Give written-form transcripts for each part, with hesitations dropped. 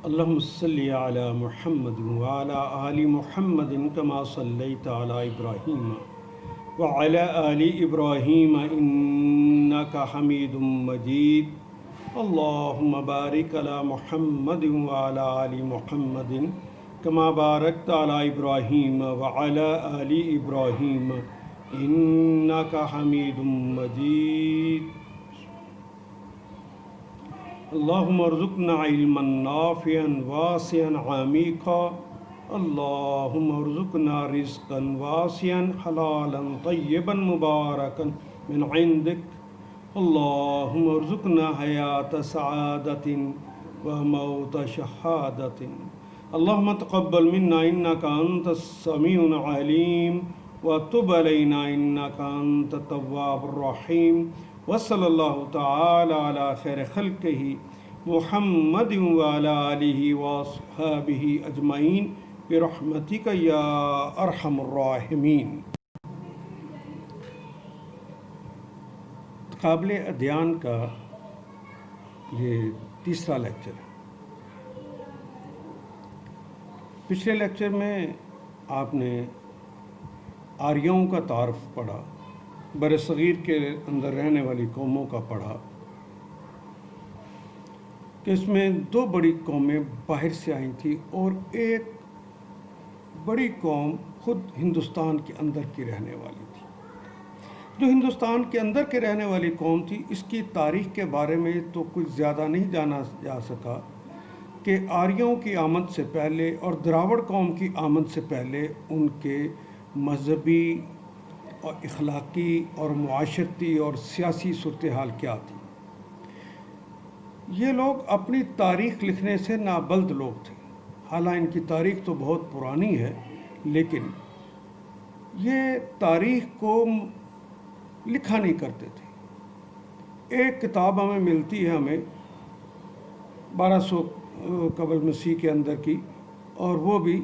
اللهم صل على محمد وعلى آل محمد كما صليت على إبراهيم وعلى آل إبراهيم إنك حميد مجيد. اللهم بارك على محمد وعلى آل محمد كما باركت على إبراهيم وعلى آل إبراهيم إنك حميد مجيد. اللهم ارزقنا علما نافعا واسعا عميقا. اللهم ارزقنا رزقا واسعا حلالا طيبا مباركا من عندك. اللهم ارزقنا حياة سعادة وموت شهادة. اللهم تقبل منا إنك أنت السميع العليم وتب علينا إنك أنت التواب الرحيم. وصلى الله تعالى على خير خلقه محمد وعلى آله وصحبه أجمعين برحمتك يا أرحم الراحمين. قابل ادیان کا یہ تیسرا لیکچر ہے. پچھلے لیکچر میں آپ نے آریوں کا تعارف پڑھا، برصغیر کے اندر رہنے والی قوموں کا پڑھا کہ اس میں دو بڑی قومیں باہر سے آئی تھیں اور ایک بڑی قوم خود ہندوستان کے اندر کی رہنے والی تھی. جو ہندوستان کے اندر کے رہنے والی قوم تھی، اس کی تاریخ کے بارے میں تو کچھ زیادہ نہیں جانا جا سکا کہ آریوں کی آمد سے پہلے اور دراوڑ قوم کی آمد سے پہلے ان کے مذہبی اور اخلاقی اور معاشرتی اور سیاسی صورتحال کیا تھی. یہ لوگ اپنی تاریخ لکھنے سے نابلد لوگ تھے. حالانکہ ان کی تاریخ تو بہت پرانی ہے، لیکن یہ تاریخ کو لکھا نہیں کرتے تھے. ایک کتاب ہمیں ملتی ہے، ہمیں 1200 قبل مسیح کے اندر کی، اور وہ بھی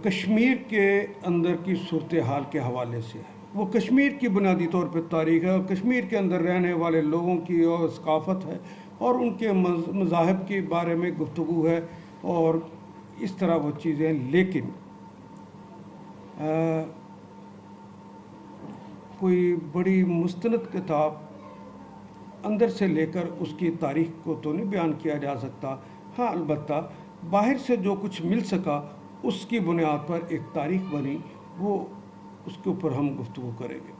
کشمیر کے اندر کی صورتحال کے حوالے سے ہے. وہ کشمیر کی بنیادی طور پہ تاریخ ہے اور کشمیر کے اندر رہنے والے لوگوں کی اور ثقافت ہے اور ان کے مذاہب کے بارے میں گفتگو ہے اور اس طرح وہ چیزیں. لیکن کوئی بڑی مستند کتاب اندر سے لے کر اس کی تاریخ کو تو نہیں بیان کیا جا سکتا. ہاں، البتہ باہر سے جو کچھ مل سکا اس کی بنیاد پر ایک تاریخ بنی، وہ اس کے اوپر ہم گفتگو کریں گے.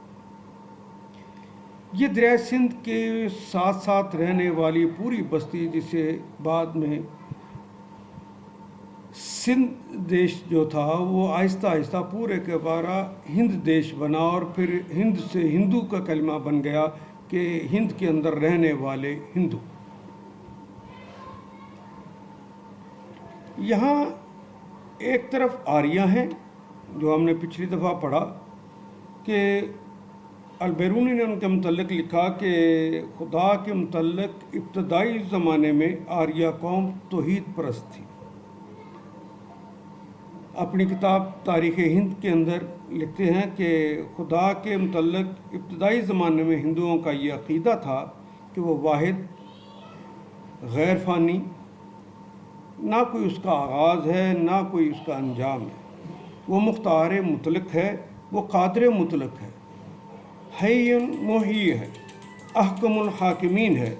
یہ دریائے سندھ کے ساتھ ساتھ رہنے والی پوری بستی، جسے بعد میں سندھ دیش جو تھا، وہ آہستہ آہستہ پورے کے پورا ہند دیش بنا اور پھر ہند سے ہندو کا کلمہ بن گیا کہ ہند کے اندر رہنے والے ہندو. یہاں ایک طرف آریہ ہیں جو ہم نے پچھلی دفعہ پڑھا کہ البیرونی نے ان کے متعلق لکھا کہ خدا کے متعلق ابتدائی زمانے میں آریہ قوم توحید پرست تھی. اپنی کتاب تاریخ ہند کے اندر لکھتے ہیں کہ خدا کے متعلق ابتدائی زمانے میں ہندوؤں کا یہ عقیدہ تھا کہ وہ واحد، غیر فانی، نہ کوئی اس کا آغاز ہے نہ کوئی اس کا انجام ہے. وہ مختار مطلق ہے، وہ قادر مطلق ہے، حی محیی ہے، احکم الحاکمین ہے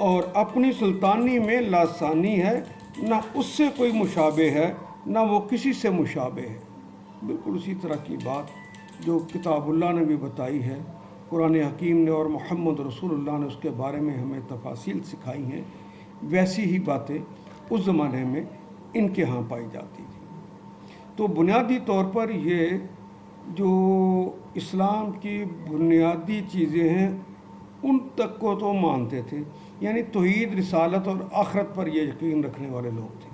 اور اپنی سلطانی میں لاثانی ہے. نہ اس سے کوئی مشابہ ہے نہ وہ کسی سے مشابہ ہے. بالکل اسی طرح کی بات جو کتاب اللہ نے بھی بتائی ہے، قرآن حکیم نے اور محمد رسول اللہ نے اس کے بارے میں ہمیں تفاصیل سکھائی ہیں، ویسی ہی باتیں اس زمانے میں ان کے ہاں پائی جاتی تھی. تو بنیادی طور پر یہ جو اسلام کی بنیادی چیزیں ہیں ان تک کو تو مانتے تھے، یعنی توحید، رسالت اور آخرت پر یہ یقین رکھنے والے لوگ تھے.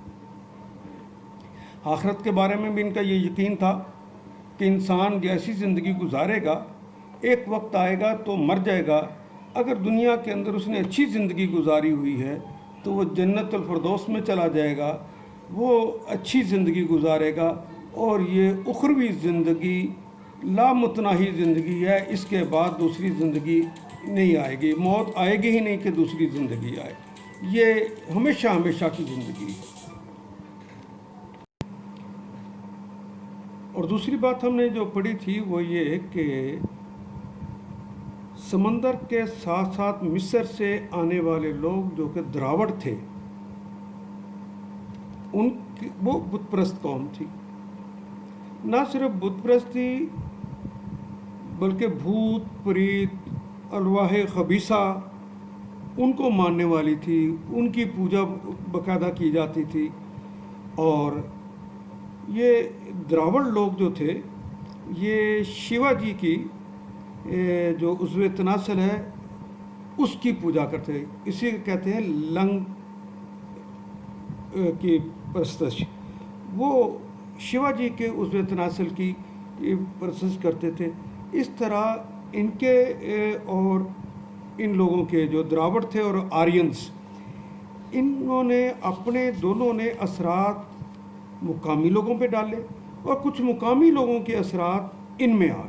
آخرت کے بارے میں بھی ان کا یہ یقین تھا کہ انسان جیسی زندگی گزارے گا، ایک وقت آئے گا تو مر جائے گا. اگر دنیا کے اندر اس نے اچھی زندگی گزاری ہوئی ہے تو وہ جنت الفردوس میں چلا جائے گا، وہ اچھی زندگی گزارے گا. اور یہ اخروی زندگی لامتناہی زندگی ہے، اس کے بعد دوسری زندگی نہیں آئے گی، موت آئے گی ہی نہیں کہ دوسری زندگی آئے. یہ ہمیشہ ہمیشہ کی زندگی ہے۔ اور دوسری بات ہم نے جو پڑھی تھی وہ یہ کہ سمندر کے ساتھ ساتھ مصر سے آنے والے لوگ جو کہ دراوڑ تھے، وہ بت پرست قوم تھی۔ نہ صرف بت پرست تھی بلکہ بھوت پریت ارواح خبیثہ ان کو ماننے والی تھی، ان کی پوجا باقاعدہ کی جاتی تھی۔ اور یہ دراوڑ لوگ جو تھے یہ شیوا جی کی جو عضو تناسل ہے اس کی پوجا کرتے ہیں، اسی کہتے ہیں لنگ کی پرستش۔ وہ شیوا جی کے عضو تناسل کی پرستش کرتے تھے۔ اس طرح ان کے اور ان لوگوں کے جو دراوڑ تھے اور آرینز، انہوں نے اپنے دونوں نے اثرات مقامی لوگوں پہ ڈالے اور کچھ مقامی لوگوں کے اثرات ان میں آ گئے۔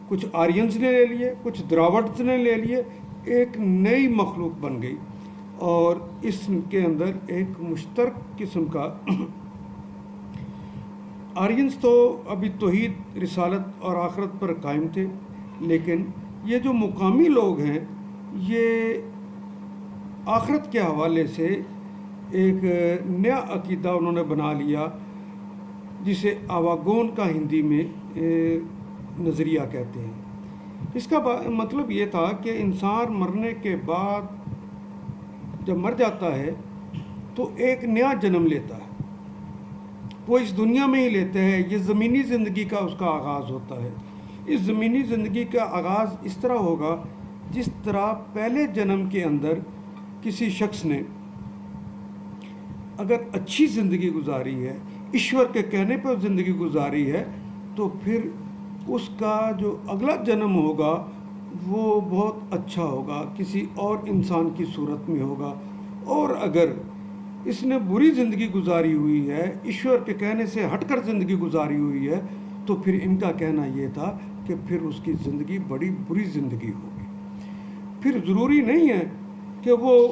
کچھ آرینز نے لے لیے، کچھ دراوڑز نے لے لیے، ایک نئی مخلوق بن گئی۔ اور اس کے اندر ایک مشترک قسم کا آرینز تو ابھی توحید رسالت اور آخرت پر قائم تھے، لیکن یہ جو مقامی لوگ ہیں یہ آخرت کے حوالے سے ایک نیا عقیدہ انہوں نے بنا لیا، جسے آواگون کا ہندی میں نظریہ کہتے ہیں۔ اس کا مطلب یہ تھا کہ انسان مرنے کے بعد جب مر جاتا ہے تو ایک نیا جنم لیتا ہے، وہ اس دنیا میں ہی لیتے ہیں۔ یہ زمینی زندگی کا اس کا آغاز ہوتا ہے۔ اس زمینی زندگی کا آغاز اس طرح ہوگا جس طرح پہلے جنم کے اندر کسی شخص نے اگر اچھی زندگی گزاری ہے، ایشور کے کہنے پر زندگی گزاری ہے، تو پھر اس کا جو اگلا جنم ہوگا وہ بہت اچھا ہوگا، کسی اور انسان کی صورت میں ہوگا۔ اور اگر اس نے بری زندگی گزاری ہوئی ہے، ایشور کے کہنے سے ہٹ کر زندگی گزاری ہوئی ہے، تو پھر ان کا کہنا یہ تھا کہ پھر اس کی زندگی بڑی بری زندگی ہوگی۔ پھر ضروری نہیں ہے کہ وہ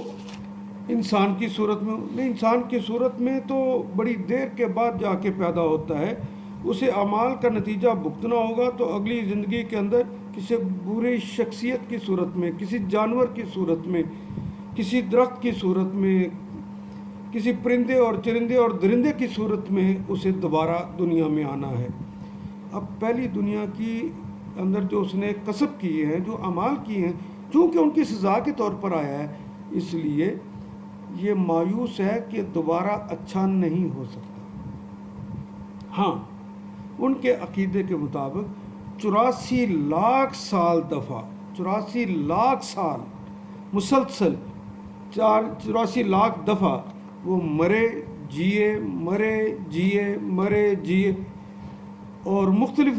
انسان کی صورت میں نہیں، انسان کی صورت میں تو بڑی دیر کے بعد جا کے پیدا ہوتا ہے، اسے اعمال کا نتیجہ بھگتنا ہوگا۔ تو اگلی زندگی کے اندر کسی بری شخصیت کی صورت میں، کسی جانور کی صورت میں، کسی درخت کی صورت میں، کسی پرندے اور چرندے اور درندے کی صورت میں اسے دوبارہ دنیا میں آنا ہے۔ اب پہلی دنیا کی اندر جو اس نے کسب کیے ہیں، جو اعمال کیے ہیں، چونکہ ان کی سزا کے طور پر آیا ہے، اس لیے یہ مایوس ہے کہ دوبارہ اچھا نہیں ہو سکتا۔ ہاں، ان کے عقیدے کے مطابق 84 لاکھ سال دفعہ، 84 لاکھ سال مسلسل 84 لاکھ دفعہ وہ مرے جیے، مرے جیے، مرے جیے، اور مختلف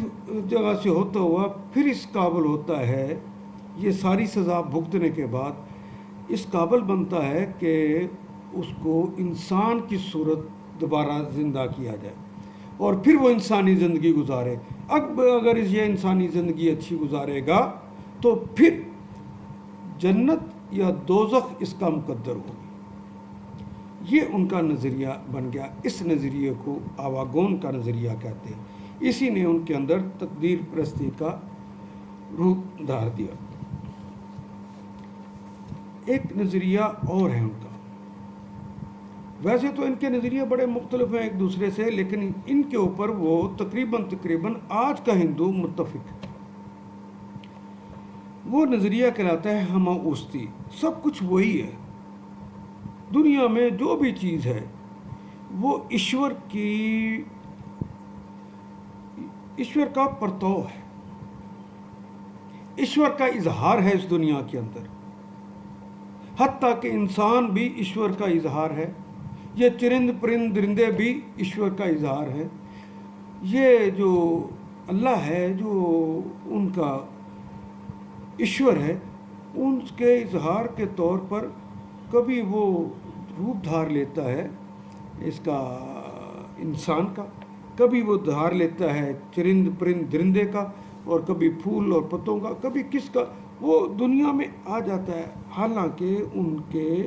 جگہ سے ہوتا ہوا پھر اس قابل ہوتا ہے، یہ ساری سزا بھگتنے کے بعد اس قابل بنتا ہے کہ اس کو انسان کی صورت دوبارہ زندہ کیا جائے اور پھر وہ انسانی زندگی گزارے۔ اب اگر یہ انسانی زندگی اچھی گزارے گا تو پھر جنت یا دوزخ اس کا مقدر ہوگی۔ یہ ان کا نظریہ بن گیا۔ اس نظریے کو آواگون کا نظریہ کہتے ہیں۔ اسی نے ان کے اندر تقدیر پرستی کا روپ دھار دیا۔ ایک نظریہ اور ہے ان کا، ویسے تو ان کے نظریے بڑے مختلف ہیں ایک دوسرے سے، لیکن ان کے اوپر وہ تقریباً آج کا ہندو متفق ہے۔ وہ نظریہ کہلاتا ہے ہمہ اوسطی۔ سب کچھ وہی ہے، دنیا میں جو بھی چیز ہے وہ ایشور کا پرتو ہے، ایشور کا اظہار ہے اس دنیا کے اندر۔ حتیٰ کہ انسان بھی ایشور کا اظہار ہے، یہ چرند پرند درندے بھی ایشور کا اظہار ہے۔ یہ جو اللہ ہے، جو ان کا ایشور ہے، ان کے اظہار کے طور پر کبھی وہ روپ دھار لیتا ہے اس کا انسان کا، کبھی وہ دھار لیتا ہے چرند پرند درندے کا، اور کبھی پھول اور پتوں کا، کبھی کس کا، وہ دنیا میں آ جاتا ہے۔ حالانکہ ان کے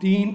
3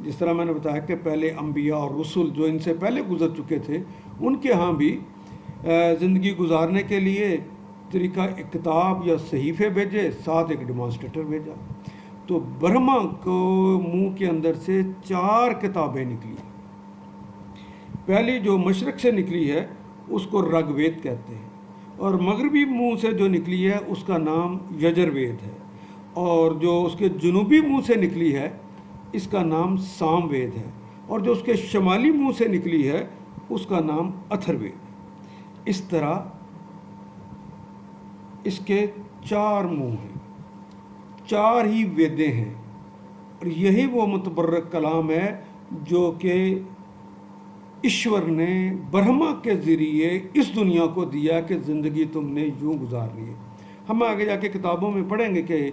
جس طرح میں نے بتایا کہ پہلے انبیاء اور رسول جو ان سے پہلے گزر چکے تھے ان کے ہاں بھی زندگی گزارنے کے لیے طریقہ ایک کتاب یا صحیفے بھیجے، ساتھ ایک ڈیمانسٹریٹر بھیجا. تو برہما کو منہ کے اندر سے 4 کتابیں نکلی. پہلی جو مشرق سے نکلی ہے اس کو رگ وید کہتے ہیں، اور مغربی منہ سے جو نکلی ہے اس کا نام یجر وید ہے، اور جو اس کے جنوبی منہ سے نکلی ہے اس کا نام سام وید ہے، اور جو اس کے شمالی منہ سے نکلی ہے اس کا نام اتھر وید. اس طرح اس کے 4 منہ ہیں، 4 ہی ویدیں ہیں، اور یہی وہ متبرک کلام ہے جو کہ ایشور نے برہما کے ذریعے اس دنیا کو دیا کہ زندگی تم نے یوں گزارنی ہے. ہم آگے جا کے کتابوں میں پڑھیں گے کہ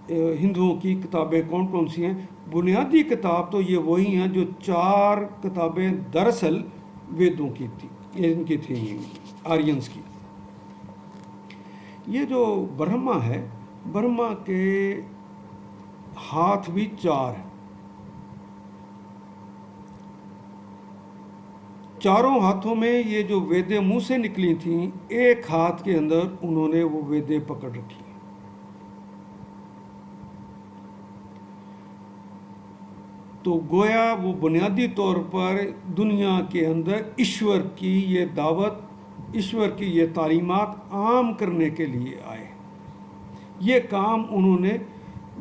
ہندوؤں کی کتابیں کون کون سی ہیں. بنیادی کتاب تو یہ وہی ہیں جو 4 کتابیں دراصل ویدوں کی تھی، ان کی تھیں آرینس کی. یہ جو برہما ہے، برہما کے ہاتھ بھی 4 ہیں. چاروں ہاتھوں میں یہ جو ویدیں منہ سے نکلی تھیں، ایک ہاتھ کے اندر انہوں نے وہ ویدیں پکڑ رکھی. تو گویا وہ بنیادی طور پر دنیا کے اندر ایشور کی یہ دعوت، ایشور کی یہ تعلیمات عام کرنے کے لیے آئے. یہ کام انہوں نے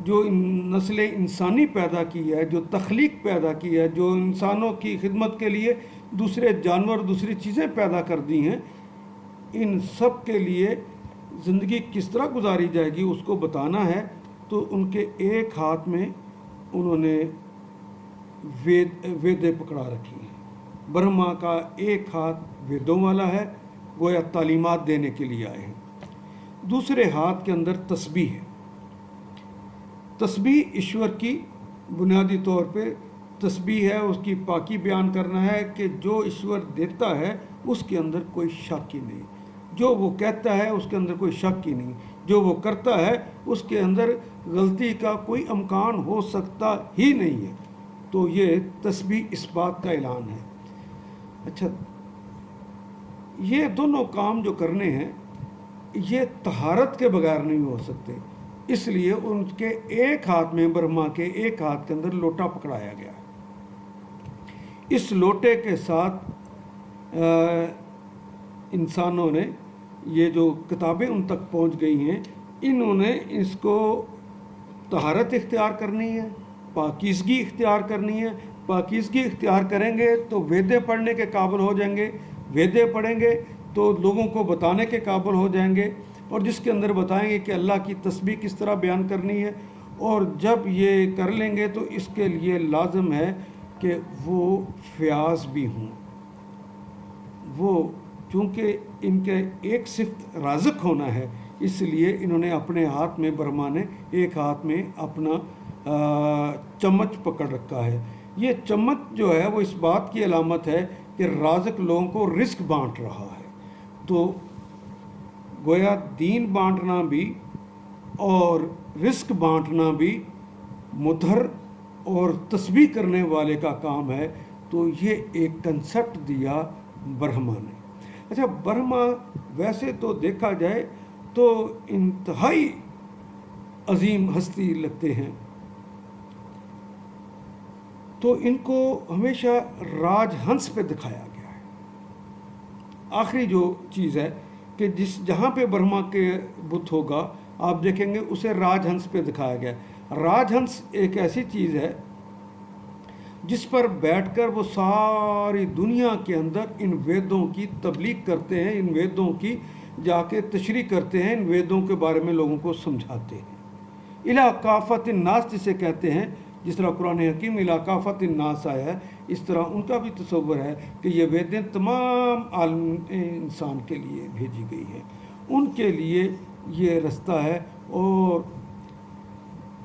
جو نسل انسانی پیدا کی ہے، جو تخلیق پیدا کی ہے، جو انسانوں کی خدمت کے لیے دوسرے جانور دوسری چیزیں پیدا کر دی ہیں، ان سب کے لیے زندگی کس طرح گزاری جائے گی اس کو بتانا ہے. تو ان کے ایک ہاتھ میں انہوں نے ویدیں پکڑا رکھی ہیں. برہما کا ایک ہاتھ ویدوں والا ہے، گویا تعلیمات دینے کے لیے آئے ہیں. دوسرے ہاتھ کے اندر تسبیح ہے. تسبیح ایشور کی بنیادی طور پہ تسبیح ہے، اس کی پاکی بیان کرنا ہے کہ جو ایشور دیتا ہے اس کے اندر کوئی شک ہی نہیں، جو وہ کہتا ہے اس کے اندر کوئی شک ہی نہیں، جو وہ کرتا ہے اس کے اندر غلطی کا کوئی امکان ہو سکتا ہی نہیں ہے. تو یہ تسبیح اس بات کا اعلان ہے. اچھا، یہ دونوں کام جو کرنے ہیں یہ طہارت کے بغیر نہیں ہو سکتے، اس لیے ان کے ایک ہاتھ میں، برہما کے ایک ہاتھ کے اندر لوٹا پکڑایا گیا. اس لوٹے کے ساتھ انسانوں نے، یہ جو کتابیں ان تک پہنچ گئی ہیں، انہوں نے اس کو طہارت اختیار کرنی ہے، پاکیزگی اختیار کرنی ہے. پاکیزگی اختیار کریں گے تو ویدیں پڑھنے کے قابل ہو جائیں گے، ویدیں پڑھیں گے تو لوگوں کو بتانے کے قابل ہو جائیں گے، اور جس کے اندر بتائیں گے کہ اللہ کی تسبیح کس طرح بیان کرنی ہے. اور جب یہ کر لیں گے تو اس کے لیے لازم ہے کہ وہ فیاض بھی ہوں. وہ چونکہ ان کے ایک صفت رازق ہونا ہے، اس لیے انہوں نے اپنے ہاتھ میں، برہما نے ایک ہاتھ میں اپنا چمچ پکڑ رکھا ہے. یہ چمچ جو ہے وہ اس بات کی علامت ہے کہ رازق لوگوں کو رزق بانٹ رہا ہے. تو گویا دین بانٹنا بھی اور رزق بانٹنا بھی مطہر اور تسبیح کرنے والے کا کام ہے. تو یہ ایک کنسپٹ دیا برہما نے. اچھا، برہما ویسے تو دیکھا جائے تو انتہائی عظیم ہستی لگتے ہیں. تو ان کو ہمیشہ راج ہنس پہ دکھایا گیا ہے. آخری جو چیز ہے کہ جہاں پہ برہما کے بت ہوگا آپ دیکھیں گے اسے راج ہنس پہ دکھایا گیا ہے. راج ہنس ایک ایسی چیز ہے جس پر بیٹھ کر وہ ساری دنیا کے اندر ان ویدوں کی تبلیغ کرتے ہیں، ان ویدوں کی جا کے تشریح کرتے ہیں، ان ویدوں کے بارے میں لوگوں کو سمجھاتے ہیں. الی کافۃ الناس جسے کہتے ہیں، جس طرح قرآن حکیم الی کافۃ الناس آیا ہے، اس طرح ان کا بھی تصور ہے کہ یہ ویدیں تمام عالم انسان کے لیے بھیجی گئی ہیں، ان کے لیے یہ رستہ ہے. اور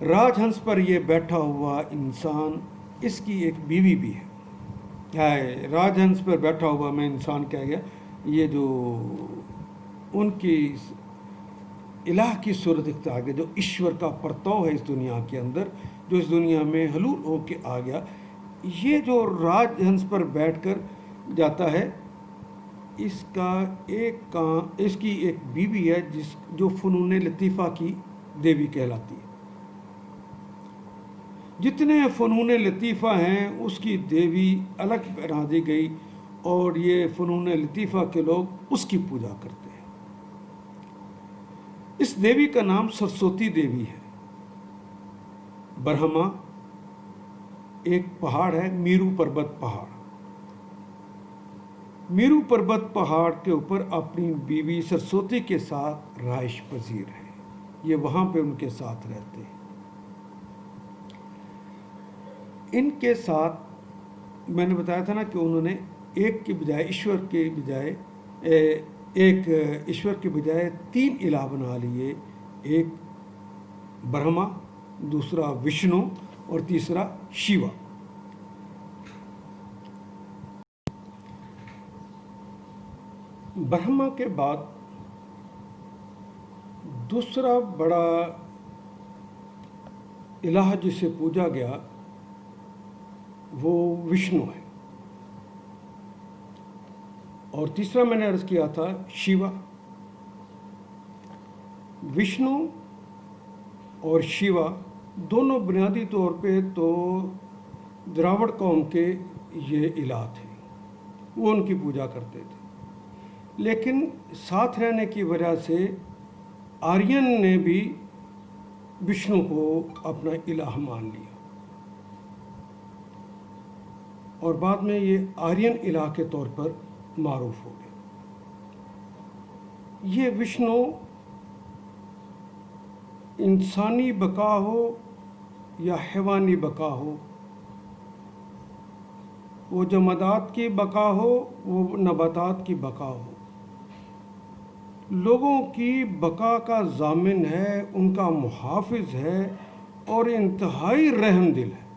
راج ہنس پر یہ بیٹھا ہوا انسان، اس کی ایک بیوی بھی ہے. راج ہنس پر بیٹھا ہوا، میں انسان کہہ گیا، یہ جو ان کی الہ کی صورت اختیار کے جو ایشور کا پرتو ہے اس دنیا کے اندر، جو اس دنیا میں حلول ہو کے آ گیا. یہ جو راج ہنس پر بیٹھ کر جاتا ہے، اس کی ایک بیوی ہے جو فنون لطیفہ کی دیوی کہلاتی ہے. جتنے فنون لطیفہ ہیں اس کی دیوی الگ بنا دی گئی، اور یہ فنون لطیفہ کے لوگ اس کی پوجا کرتے ہیں. اس دیوی کا نام سرسوتی دیوی ہے. برہما ایک پہاڑ ہے، میرو پربت پہاڑ. میرو پربت پہاڑ کے اوپر اپنی بیوی سرسوتی کے ساتھ رہائش پذیر ہے. یہ وہاں پہ ان کے ساتھ رہتے ہیں. ان کے ساتھ میں نے بتایا تھا نا کہ انہوں نے ایک کی بجائے ایشور کے بجائے 3 الہ بنا لیے. ایک برہما، دوسرا وشنو، اور تیسرا شیوا. برہما کے بعد دوسرا بڑا الہ جسے پوجا گیا وہ وشنو ہے، اور تیسرا میں نے عرض کیا تھا شیوا. وشنو اور شیوا دونوں بنیادی طور پہ تو دراوڑ قوم کے یہ الہ تھے، وہ ان کی پوجا کرتے تھے. لیکن ساتھ رہنے کی وجہ سے آرین نے بھی وشنو کو اپنا الہ مان لیا، اور بعد میں یہ آرین الہ کے طور پر معروف ہو گئے. یہ وشنو انسانی بقا ہو یا حیوانی بقا ہو، وہ جمادات کی بقا ہو، وہ نباتات کی بقا ہو، لوگوں کی بقا کا ضامن ہے، ان کا محافظ ہے، اور انتہائی رحم دل ہے.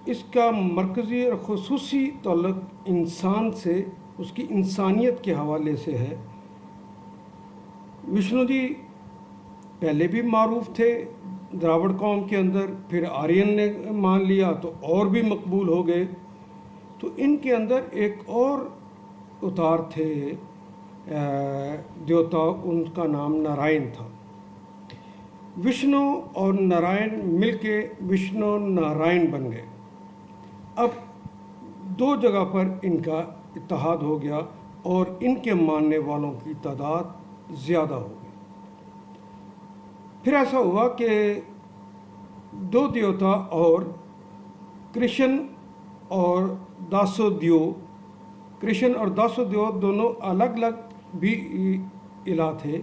اس کا مرکزی اور خصوصی تعلق انسان سے، اس کی انسانیت کے حوالے سے ہے. وشنو جی پہلے بھی معروف تھے دراوڑ قوم کے اندر، پھر آرین نے مان لیا تو اور بھی مقبول ہو گئے. تو ان کے اندر ایک اور اتار تھے دیوتا، ان کا نام نارائن تھا. وشنو اور نارائن مل کے وشنو نارائن بن گئے. اب 2 جگہ پر ان کا اتحاد ہو گیا، اور ان کے ماننے والوں کی تعداد زیادہ ہو گئی. پھر ایسا ہوا کہ 2 دیوتا اور کرشن اور داسو دیو دونوں الگ الگ بھی الہ تھے،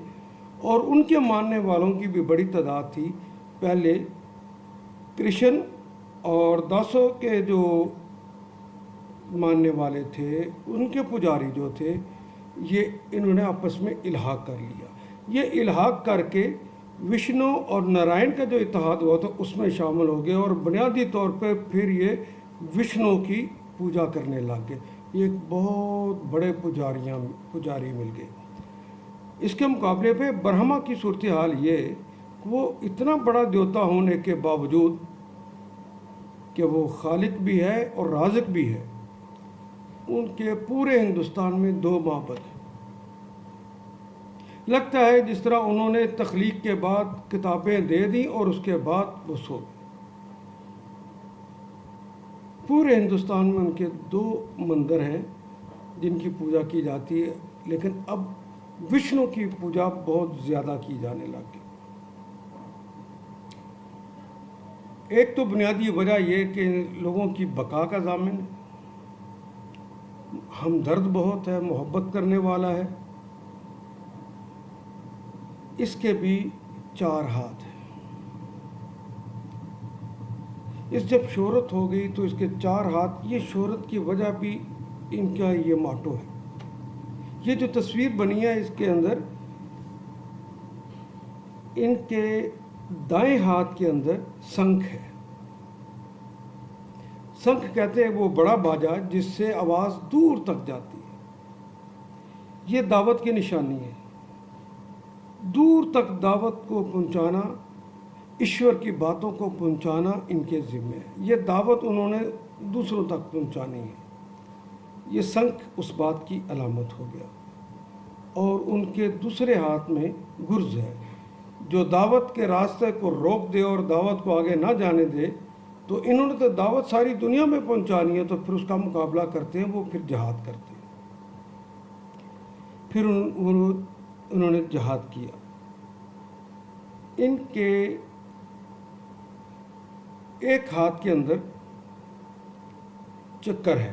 اور ان کے ماننے والوں کی بھی بڑی تعداد تھی. پہلے کرشن اور داسو کے جو ماننے والے تھے، ان کے پجاری جو تھے، یہ انہوں نے آپس میں الحاق کر لیا. یہ الحاق کر کے وشنو اور نارائن کا جو اتحاد ہوا تھا اس میں شامل ہو گئے، اور بنیادی طور پہ پھر یہ وشنو کی پوجا کرنے لگ گئے. یہ ایک بہت بڑے پجاری مل گئے. اس کے مقابلے پہ برہما کی صورتحال یہ، وہ اتنا بڑا دیوتا ہونے کے باوجود کہ وہ خالق بھی ہے اور رازق بھی ہے، ان کے پورے ہندوستان میں 2 معبد ہیں. لگتا ہے جس طرح انہوں نے تخلیق کے بعد کتابیں دے دیں اور اس کے بعد وہ سو گئے. پورے ہندوستان میں ان کے 2 مندر ہیں جن کی پوجا کی جاتی ہے، لیکن اب وشنو کی پوجا بہت زیادہ کی جانے لگ گئی. ایک تو بنیادی وجہ یہ کہ لوگوں کی بقا کا ضامن ہے، ہمدرد بہت ہے، محبت کرنے والا ہے. اس کے بھی 4 ہاتھ ہیں. اس جب شہرت ہو گئی تو اس کے 4 ہاتھ. یہ شہرت کی وجہ بھی ان کا یہ ماٹو ہے. یہ جو تصویر بنی ہے اس کے اندر ان کے دائیں ہاتھ کے اندر سنکھ ہے. سنکھ کہتے ہیں وہ بڑا باجا جس سے آواز دور تک جاتی ہے. یہ دعوت کی نشانی ہے. دور تک دعوت کو پہنچانا، ایشور کی باتوں کو پہنچانا ان کے ذمہ ہے۔ یہ دعوت انہوں نے دوسروں تک پہنچانی ہے۔ یہ سنک اس بات کی علامت ہو گیا، اور ان کے دوسرے ہاتھ میں گرز ہے۔ جو دعوت کے راستے کو روک دے اور دعوت کو آگے نہ جانے دے، تو انہوں نے تو دعوت ساری دنیا میں پہنچانی ہے، تو پھر اس کا مقابلہ کرتے ہیں، وہ پھر جہاد کرتے ہیں۔ پھر انہوں نے جہاد کیا۔ ان کے ایک ہاتھ کے اندر چکر ہے۔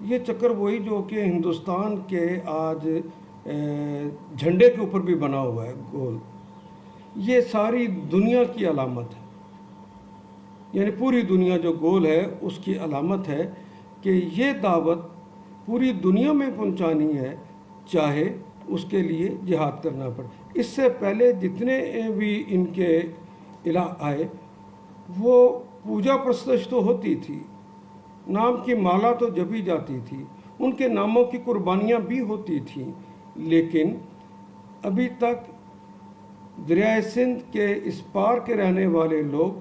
یہ چکر وہی جو کہ ہندوستان کے آج جھنڈے کے اوپر بھی بنا ہوا ہے، گول۔ یہ ساری دنیا کی علامت ہے، یعنی پوری دنیا جو گول ہے اس کی علامت ہے کہ یہ دعوت پوری دنیا میں پہنچانی ہے، چاہے اس کے لیے جہاد کرنا پڑے۔ اس سے پہلے جتنے بھی ان کے الہ آئے، وہ پوجا پرستش تو ہوتی تھی، نام کی مالا تو جپی جاتی تھی، ان کے ناموں کی قربانیاں بھی ہوتی تھیں، لیکن ابھی تک دریائے سندھ کے اس پار کے رہنے والے لوگ،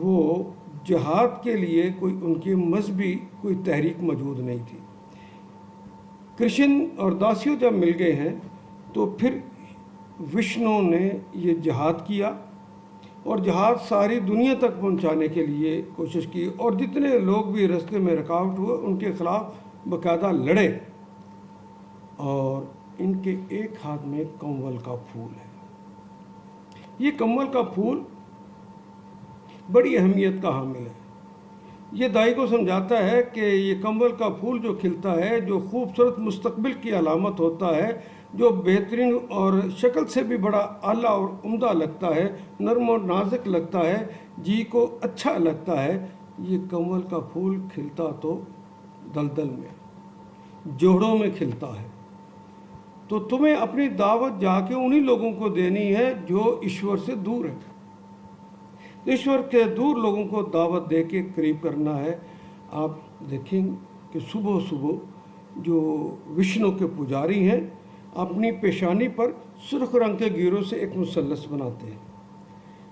وہ جہاد کے لیے کوئی ان کی مذہبی کوئی تحریک موجود نہیں تھی۔ کرشن اور داسیو جب مل گئے ہیں تو پھر وشنو نے یہ جہاد کیا، اور جہاد ساری دنیا تک پہنچانے کے لیے کوشش کی، اور جتنے لوگ بھی راستے میں رکاوٹ ہوئے ان کے خلاف باقاعدہ لڑے۔ اور ان کے ایک ہاتھ میں کنول کا پھول ہے۔ یہ کنول کا پھول بڑی اہمیت کا حامل ہے۔ یہ دائی کو سمجھاتا ہے کہ یہ کنول کا پھول جو کھلتا ہے، جو خوبصورت مستقبل کی علامت ہوتا ہے، جو بہترین اور شکل سے بھی بڑا اعلیٰ اور عمدہ لگتا ہے، نرم اور نازک لگتا ہے، جی کو اچھا لگتا ہے، یہ کنول کا پھول کھلتا تو دلدل میں، جوڑوں میں کھلتا ہے۔ تو تمہیں اپنی دعوت جا کے انہی لوگوں کو دینی ہے جو ایشور سے دور ہے۔ ایشور کے دور لوگوں کو دعوت دے کے قریب کرنا ہے۔ آپ دیکھیں کہ صبح صبح جو وشنو کے پجاری ہیں، اپنی پیشانی پر سرخ رنگ کے گیروں سے ایک مثلث بناتے ہیں۔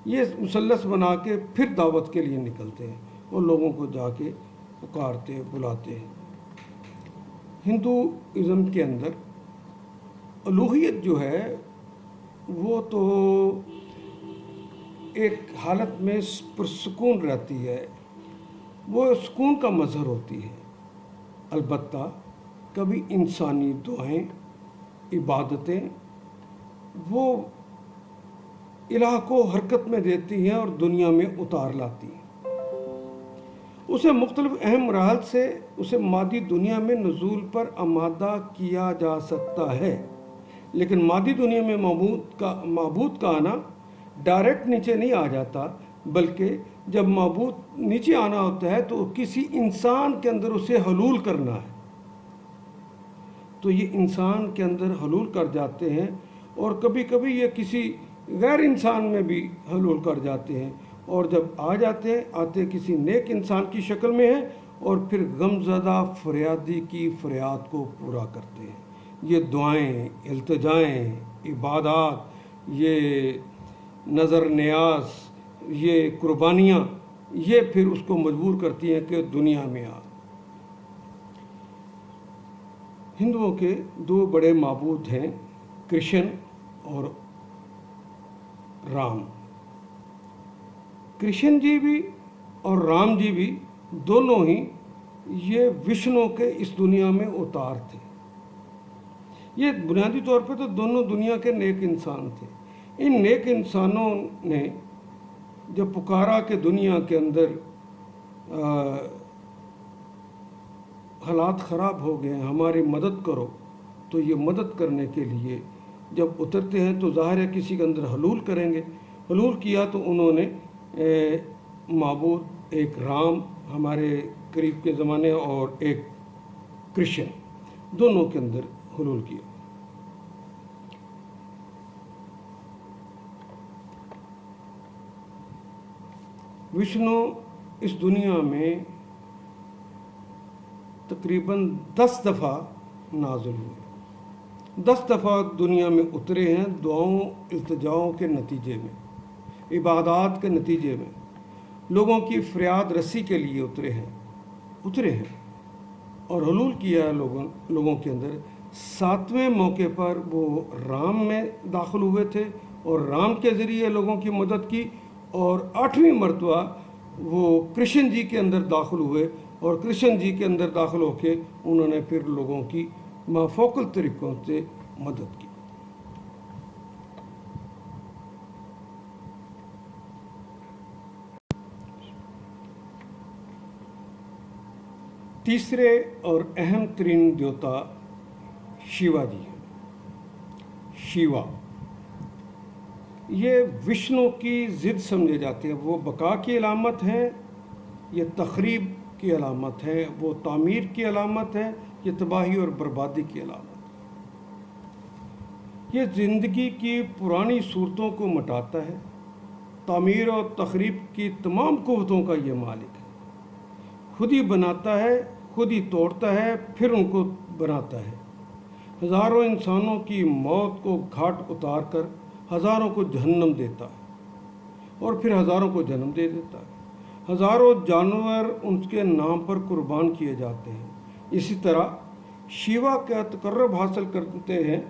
یہ مثلث بنا کے پھر دعوت کے لیے نکلتے ہیں اور لوگوں کو جا کے پکارتے بلاتے ہیں۔ ہندوازم کے اندر الوہیت جو ہے وہ تو ایک حالت میں پرسکون رہتی ہے، وہ سکون کا مظہر ہوتی ہے۔ البتہ کبھی انسانی دعائیں، عبادتیں وہ الہ کو حرکت میں دیتی ہیں اور دنیا میں اتار لاتی ہیں۔ اسے مختلف اہم مراحل سے اسے مادی دنیا میں نزول پر آمادہ کیا جا سکتا ہے، لیکن مادی دنیا میں معبود کا آنا ڈائریکٹ نیچے نہیں آ جاتا، بلکہ جب معبود نیچے آنا ہوتا ہے تو کسی انسان کے اندر اسے حلول کرنا ہے، تو یہ انسان کے اندر حلول کر جاتے ہیں، اور کبھی کبھی یہ کسی غیر انسان میں بھی حلول کر جاتے ہیں، اور جب آ جاتے ہیں آتے کسی نیک انسان کی شکل میں ہیں، اور پھر غمزدہ فریادی کی فریاد کو پورا کرتے ہیں۔ یہ دعائیں، التجائیں، عبادات، یہ نظر نیاز، یہ قربانیاں، یہ پھر اس کو مجبور کرتی ہیں کہ دنیا میں آ۔ ہندوؤں کے دو بڑے معبود ہیں، کرشن اور رام۔ کرشن جی بھی اور رام جی بھی دونوں ہی یہ وشنو کے اس دنیا میں اوتار تھے۔ یہ بنیادی طور پہ تو دونوں دنیا کے نیک انسان تھے۔ ان نیک انسانوں نے جب پکارا کہ دنیا کے اندر حالات خراب ہو گئے ہیں، ہماری مدد کرو، تو یہ مدد کرنے کے لیے جب اترتے ہیں تو ظاہر ہے کسی کے اندر حلول کریں گے۔ حلول کیا تو انہوں نے معبود ایک رام ہمارے قریب کے زمانے اور ایک کرشن، دونوں کے اندر حلول کیا۔ وشنو اس دنیا میں تقریباً 10 دفعہ نازل ہوئے، 10 دفعہ دنیا میں اترے ہیں دعاؤں التجاؤں کے نتیجے میں، عبادات کے نتیجے میں، لوگوں کی فریاد رسی کے لیے اترے ہیں اور حلول کیا ہے لوگوں کے اندر۔ 7ویں موقع پر وہ رام میں داخل ہوئے تھے اور رام کے ذریعے لوگوں کی مدد کی، اور 8ویں مرتبہ وہ کرشن جی کے اندر داخل ہوئے اور کرشن جی کے اندر داخل ہو کے انہوں نے پھر لوگوں کی مافوق الطریقوں سے مدد کی۔ تیسرے اور اہم ترین دیوتا شیوا جی ہیں۔ شیوا یہ وشنو کی ضد سمجھے جاتے ہیں، وہ بقا کی علامت ہیں، یہ تخریب کی علامت ہے، وہ تعمیر کی علامت ہے، یہ تباہی اور بربادی کی علامت ہے۔ یہ زندگی کی پرانی صورتوں کو مٹاتا ہے، تعمیر اور تخریب کی تمام قوتوں کا یہ مالک ہے، خود ہی بناتا ہے، خود ہی توڑتا ہے، پھر ان کو بناتا ہے۔ ہزاروں انسانوں کی موت کو گھاٹ اتار کر ہزاروں کو جہنم دیتا ہے اور پھر ہزاروں کو جنم دے دیتا ہے۔ ہزاروں جانور ان کے نام پر قربان کیے جاتے ہیں۔ اسی طرح شیوا کا تقرب حاصل کرتے ہیں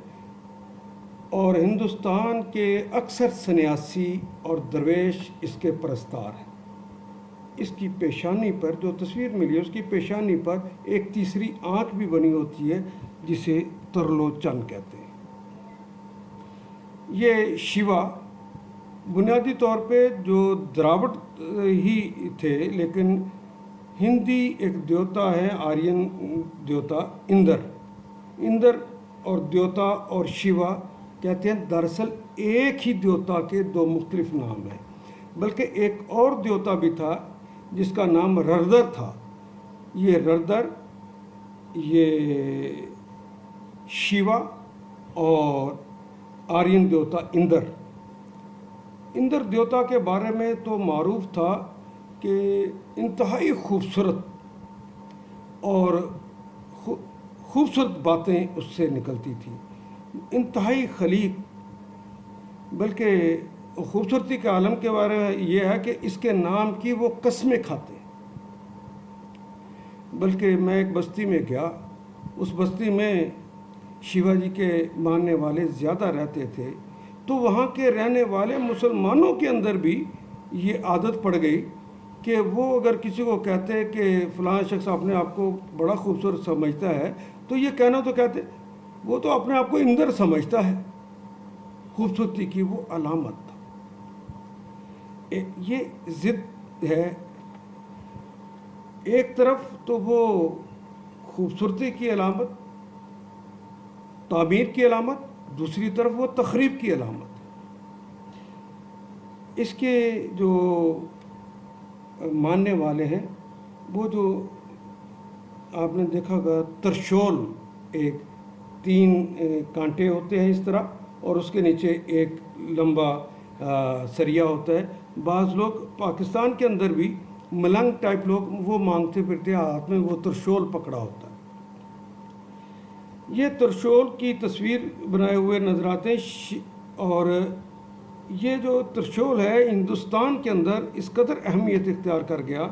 اور ہندوستان کے اکثر سنیاسی اور درویش اس کے پرستار ہیں۔ اس کی پیشانی پر جو تصویر ملی ہے، اس کی پیشانی پر ایک تیسری آنکھ بھی بنی ہوتی ہے جسے ترلوچن کہتے ہیں۔ یہ شیوا بنیادی طور پہ جو دراوڑ ہی تھے، لیکن ہندی ایک دیوتا ہے، آرین دیوتا اندر اور دیوتا اور شیوا کہتے ہیں دراصل ایک ہی دیوتا کے دو مختلف نام ہیں، بلکہ ایک اور دیوتا بھی تھا جس کا نام ردر تھا۔ یہ ردر، یہ شیوا اور آرین دیوتا اندر دیوتا کے بارے میں تو معروف تھا کہ انتہائی خوبصورت اور خوبصورت باتیں اس سے نکلتی تھیں، انتہائی خلیق۔ بلکہ خوبصورتی کے عالم کے بارے میں یہ ہے کہ اس کے نام کی وہ قسمیں کھاتے ہیں۔ بلکہ میں ایک بستی میں گیا، اس بستی میں شیوا جی کے ماننے والے زیادہ رہتے تھے، تو وہاں کے رہنے والے مسلمانوں کے اندر بھی یہ عادت پڑ گئی کہ وہ اگر کسی کو کہتے کہ فلاں شخص اپنے آپ کو بڑا خوبصورت سمجھتا ہے، تو یہ کہنا تو کہتے وہ تو اپنے آپ کو اندر سمجھتا ہے۔ خوبصورتی کی وہ علامت تھا۔ یہ ضد ہے، ایک طرف تو وہ خوبصورتی کی علامت، تعمیر کی علامت، دوسری طرف وہ تخریب کی علامت۔ اس کے جو ماننے والے ہیں، وہ جو آپ نے دیکھا ہوگا ترشول، ایک 3 کانٹے ہوتے ہیں اس طرح، اور اس کے نیچے ایک لمبا سریا ہوتا ہے۔ بعض لوگ پاکستان کے اندر بھی ملنگ ٹائپ لوگ وہ مانگتے پھرتے ہیں، ہاتھ میں وہ ترشول پکڑا ہوتا ہے۔ یہ ترشول کی تصویر بنائے ہوئے نظر آتے ہیں، اور یہ جو ترشول ہے ہندوستان کے اندر اس قدر اہمیت اختیار کر گیا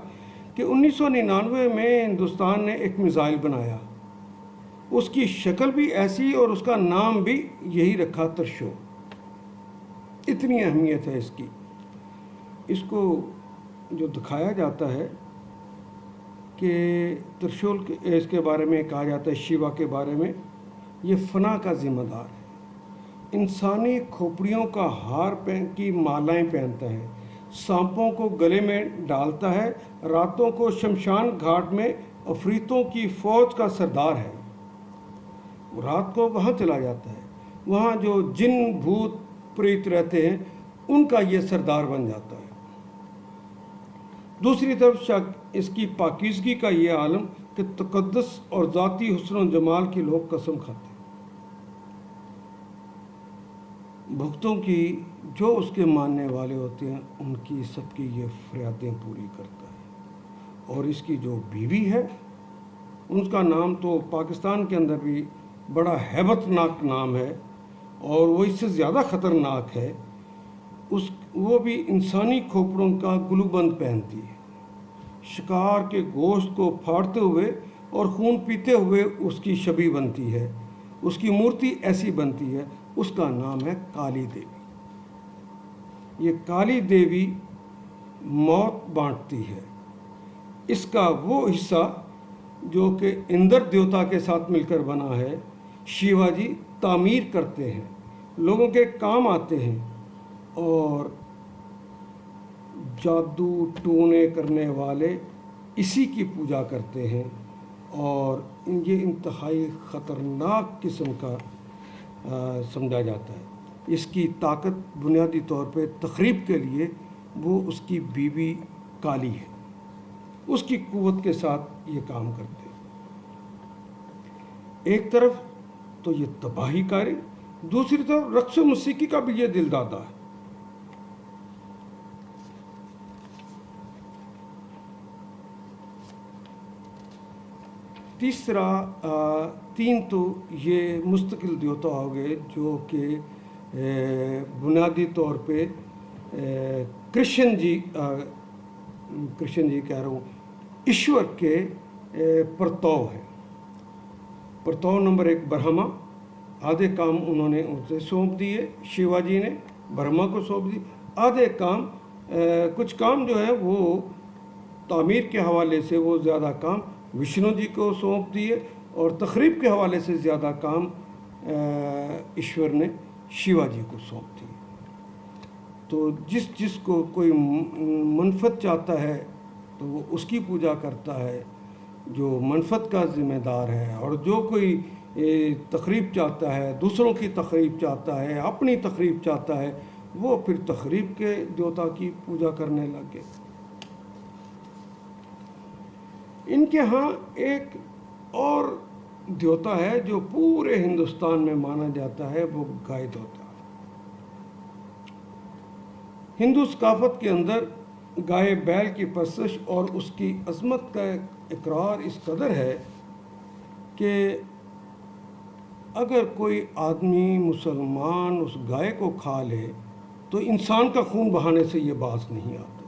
کہ 1999 میں ہندوستان نے ایک میزائل بنایا، اس کی شکل بھی ایسی اور اس کا نام بھی یہی رکھا، ترشول۔ اتنی اہمیت ہے اس کی۔ اس کو جو دکھایا جاتا ہے کہ ترشول اس کے بارے میں کہا جاتا ہے، شیوا کے بارے میں، یہ فنا کا ذمہ دار ہے، انسانی کھوپڑیوں کا ہار کی مالائیں پہنتا ہے، سانپوں کو گلے میں ڈالتا ہے، راتوں کو شمشان گھاٹ میں عفریتوں کی فوج کا سردار ہے۔ رات کو وہاں چلا جاتا ہے، وہاں جو جن بھوت پریت رہتے ہیں ان کا یہ سردار بن جاتا ہے۔ دوسری طرف اس کی پاکیزگی کا یہ عالم کہ تقدس اور ذاتی حسن و جمال کی لوگ قسم کھاتے ہیں۔ بھگتوں کی جو اس کے ماننے والے ہوتے ہیں ان کی سب کی یہ فریادیں پوری کرتا ہے۔ اور اس کی جو بیوی ہے، ان کا نام تو پاکستان کے اندر بھی بڑا ہیبت ناک نام ہے اور وہ اس سے زیادہ خطرناک ہے، وہ بھی انسانی کھوپڑوں کا گلوبند پہنتی ہے، شکار کے گوشت کو پھاڑتے ہوئے اور خون پیتے ہوئے اس کی شبیہ بنتی ہے، اس کی مورتی ایسی بنتی ہے، اس کا نام ہے کالی دیوی۔ یہ کالی دیوی موت بانٹتی ہے۔ اس کا وہ حصہ جو کہ اندر دیوتا کے ساتھ مل کر بنا ہے، شیوا جی تعمیر کرتے ہیں، لوگوں کے کام آتے ہیں، اور جادو ٹونے کرنے والے اسی کی پوجا کرتے ہیں، اور یہ انتہائی خطرناک قسم کا سمجھا جاتا ہے۔ اس کی طاقت بنیادی طور پہ تخریب کے لیے وہ اس کی بیوی کالی ہے، اس کی قوت کے ساتھ یہ کام کرتے ہیں۔ ایک طرف تو یہ تباہی کاری، دوسری طرف رقص و موسیقی کا بھی یہ دل دادا ہے۔ تیسرا تین تو یہ مستقل دیوتا ہو گئے جو کہ بنیادی طور پہ کرشن جی کہہ رہا ہوں، ایشور کے پرتو ہے۔ پرتو نمبر 1 برہما، آدھے کام انہوں نے اسے سونپ دیے، شیوا جی نے برہما کو سونپ دی، آدھے کام کچھ کام جو ہے وہ تعمیر کے حوالے سے وہ زیادہ کام وشنو جی کو سونپ دیے، اور تخریب کے حوالے سے زیادہ کام ایشور نے شیوا جی کو سونپ دیے۔ تو جس کو کوئی منفعت چاہتا ہے تو وہ اس کی پوجا کرتا ہے جو منفعت کا ذمہ دار ہے، اور جو کوئی تخریب چاہتا ہے، دوسروں کی تخریب چاہتا ہے، اپنی تخریب چاہتا ہے، وہ پھر تخریب کے دیوتا کی پوجا کرنے لگ گئے۔ ان کے ہاں ایک اور دیوتا ہے جو پورے ہندوستان میں مانا جاتا ہے، وہ گائے دیوتا ہے۔ ہندو ثقافت کے اندر گائے بیل کی پرستش اور اس کی عظمت کا اقرار اس قدر ہے کہ اگر کوئی آدمی مسلمان اس گائے کو کھا لے تو انسان کا خون بہانے سے یہ باز نہیں آتا۔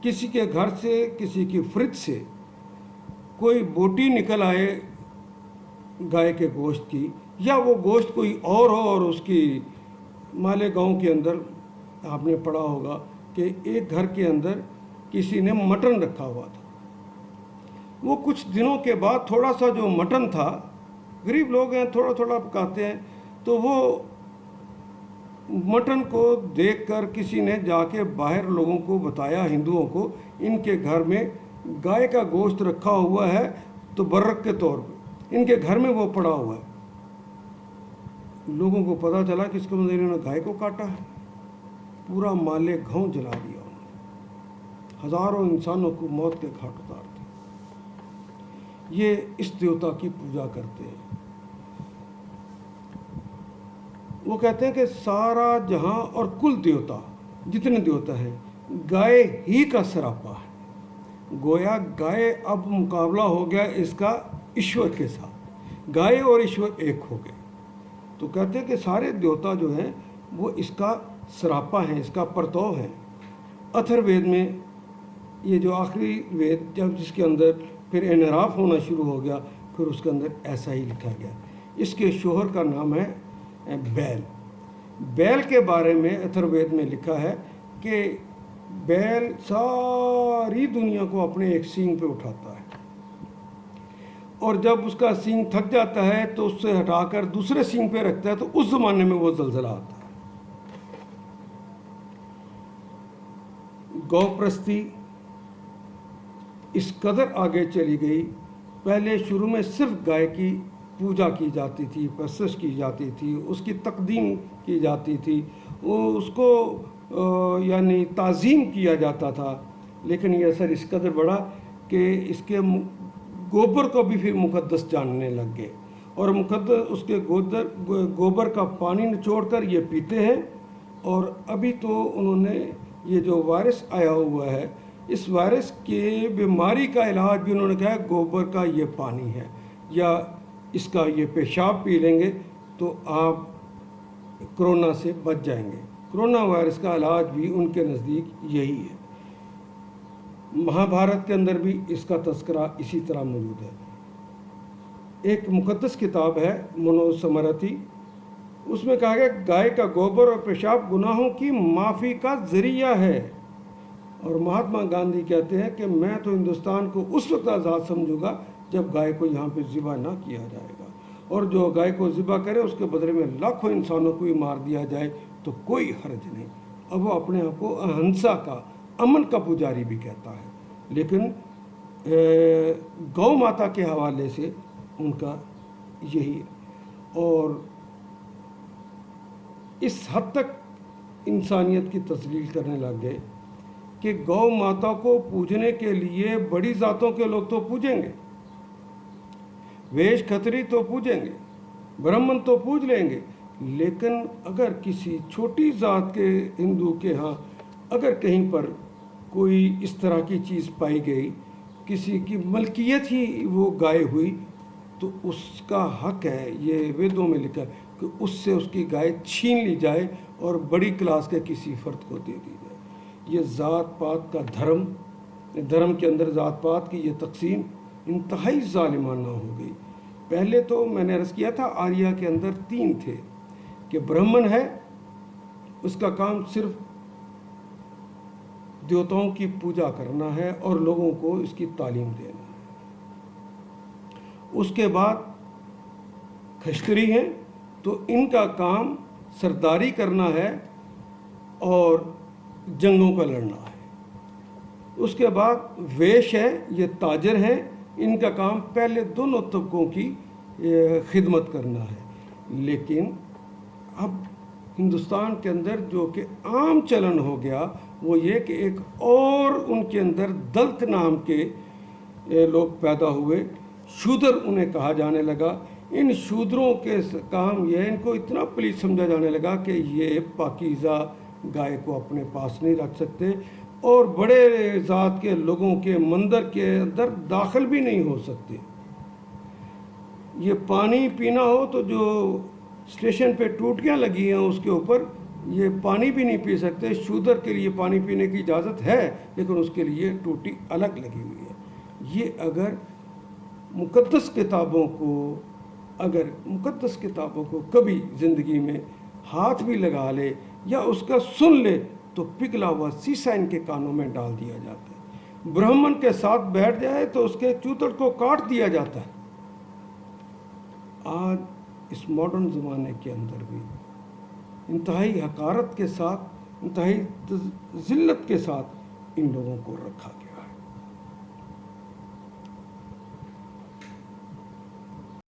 کسی کے گھر سے، کسی کی فرج سے کوئی بوٹی نکل آئے گائے کے گوشت کی، یا وہ گوشت کوئی اور ہو، اور اس کی مالیگاؤں کے اندر آپ نے پڑھا ہوگا کہ ایک گھر کے اندر کسی نے مٹن رکھا ہوا تھا، وہ کچھ دنوں کے بعد تھوڑا سا جو مٹن تھا، غریب لوگ ہیں تھوڑا تھوڑا پکاتے ہیں، تو وہ مٹن کو دیکھ کر کسی نے جا کے باہر لوگوں کو بتایا، ہندوؤں کو، ان کے گھر میں گائے کا گوشت رکھا ہوا ہے تبرک کے طور پہ، ان کے گھر میں وہ پڑا ہوا ہے۔ لوگوں کو پتہ چلا کہ اس کے مطلب انہوں نے گائے کو کاٹا ہے، پورا مالے گھاؤں جلا دیا انہوں نے، ہزاروں انسانوں کو موت کے گھاٹ اتار دیا۔ یہ اس دیوتا کی پوجا کرتے ہیں۔ وہ کہتے ہیں کہ سارا جہاں اور کل دیوتا، جتنے دیوتا ہیں، گائے ہی کا سراپا ہے۔ گویا گائے اب مقابلہ ہو گیا اس کا ایشور کے ساتھ، گائے اور ایشور ایک ہو گئے۔ تو کہتے ہیں کہ سارے دیوتا جو ہیں وہ اس کا سراپا ہیں، اس کا پرتو ہیں۔ اتھر وید میں یہ جو آخری وید جب جس کے اندر پھر انحراف ہونا شروع ہو گیا، پھر اس کے اندر ایسا ہی لکھا گیا۔ اس کے شوہر کا نام ہے بیل۔ بیل کے بارے میں اتھر وید میں لکھا ہے کہ بیل ساری دنیا کو اپنے ایک سینگ پہ اٹھاتا ہے، اور جب اس کا سینگ تھک جاتا ہے تو اس سے ہٹا کر دوسرے سینگ پہ رکھتا ہے، تو اس زمانے میں وہ زلزلہ آتا ہے۔ گو پرستی اس قدر آگے چلی گئی، پہلے شروع میں صرف گائے کی پوجا کی جاتی تھی، پرستش کی جاتی تھی، اس کی تقدیم کی جاتی تھی، اس کو یعنی تعظیم کیا جاتا تھا، لیکن یہ اثر اس قدر بڑھا کہ اس کے گوبر کو بھی پھر مقدس جاننے لگ گئے، اور مقدس اس کے گوبر کا پانی نچوڑ کر یہ پیتے ہیں۔ اور ابھی تو انہوں نے یہ جو وائرس آیا ہوا ہے، اس وائرس کی بیماری کا علاج بھی انہوں نے کہا گوبر کا یہ پانی ہے، یا اس کا یہ پیشاب پی لیں گے تو آپ کرونا سے بچ جائیں گے۔ کرونا وائرس کا علاج بھی ان کے نزدیک یہی ہے۔ مہابھارت کے اندر بھی اس کا تذکرہ اسی طرح موجود ہے۔ ایک مقدس کتاب ہے منوسمرتی، اس میں کہا گیا گائے کا گوبر اور پیشاب گناہوں کی معافی کا ذریعہ ہے۔ اور مہاتما گاندھی کہتے ہیں کہ میں تو ہندوستان کو اس وقت آزاد سمجھوں گا جب گائے کو یہاں پہ ذبح نہ کیا جائے گا، اور جو گائے کو ذبح کرے اس کے بدلے میں لاکھوں انسانوں کو بھی مار دیا جائے تو کوئی حرج نہیں۔ اب وہ اپنے آپ کو اہنسا کا، امن کا پجاری بھی کہتا ہے، لیکن گو ماتا کے حوالے سے ان کا یہی ہے۔ اور اس حد تک انسانیت کی تذلیل کرنے لگ گئے کہ گو ماتا کو پوجنے کے لیے بڑی ذاتوں کے لوگ تو پوجیں گے، ویش کھتری تو پوجیں گے، برہمن تو پوج لیں گے، لیکن اگر کسی چھوٹی ذات کے ہندو کے ہاں اگر کہیں پر کوئی اس طرح کی چیز پائی گئی، کسی کی ملکیت ہی وہ گائے ہوئی، تو اس کا حق ہے، یہ ویدوں میں لکھا ہے کہ اس سے اس کی گائے چھین لی جائے اور بڑی کلاس کے کسی فرد کو دے دی جائے۔ یہ ذات پات کا دھرم کے اندر ذات پات کی یہ تقسیم انتہائی ظالمانہ ہو گئی۔ پہلے تو میں نے عرض کیا تھا آریہ کے اندر 3 تھے کہ برہمن ہے، اس کا کام صرف دیوتاؤں کی پوجا کرنا ہے اور لوگوں کو اس کی تعلیم دینا ہے۔ اس کے بعد کھشتری ہیں، تو ان کا کام سرداری کرنا ہے اور جنگوں کا لڑنا ہے۔ اس کے بعد ویش ہے، یہ تاجر ہیں، ان کا کام پہلے دونوں طبقوں کی خدمت کرنا ہے۔ لیکن اب ہندوستان کے اندر جو کہ عام چلن ہو گیا وہ یہ کہ ایک اور ان کے اندر دلت نام کے لوگ پیدا ہوئے، شودر انہیں کہا جانے لگا۔ ان شودروں کے کام یہ، ان کو اتنا پلیت سمجھا جانے لگا کہ یہ پاکیزہ گائے کو اپنے پاس نہیں رکھ سکتے اور بڑے ذات کے لوگوں کے مندر کے اندر داخل بھی نہیں ہو سکتے۔ یہ پانی پینا ہو تو جو اسٹیشن پہ ٹوٹیاں لگی ہیں اس کے اوپر، یہ پانی بھی نہیں پی سکتے۔ شودر کے لیے پانی پینے کی اجازت ہے لیکن اس کے لیے ٹوٹی الگ لگی ہوئی ہے۔ یہ اگر مقدس کتابوں کو کبھی زندگی میں ہاتھ بھی لگا لے یا اس کا سن لے تو پگھلا ہوا سیسا ان کے کانوں میں ڈال دیا جاتا ہے۔ برہمن کے ساتھ بیٹھ جائے تو اس کے چوتڑ کو کاٹ دیا جاتا ہے۔ آج اس ماڈرن زمانے کے اندر بھی انتہائی حقارت کے ساتھ، انتہائی ذلت کے ساتھ ان لوگوں کو رکھا گیا۔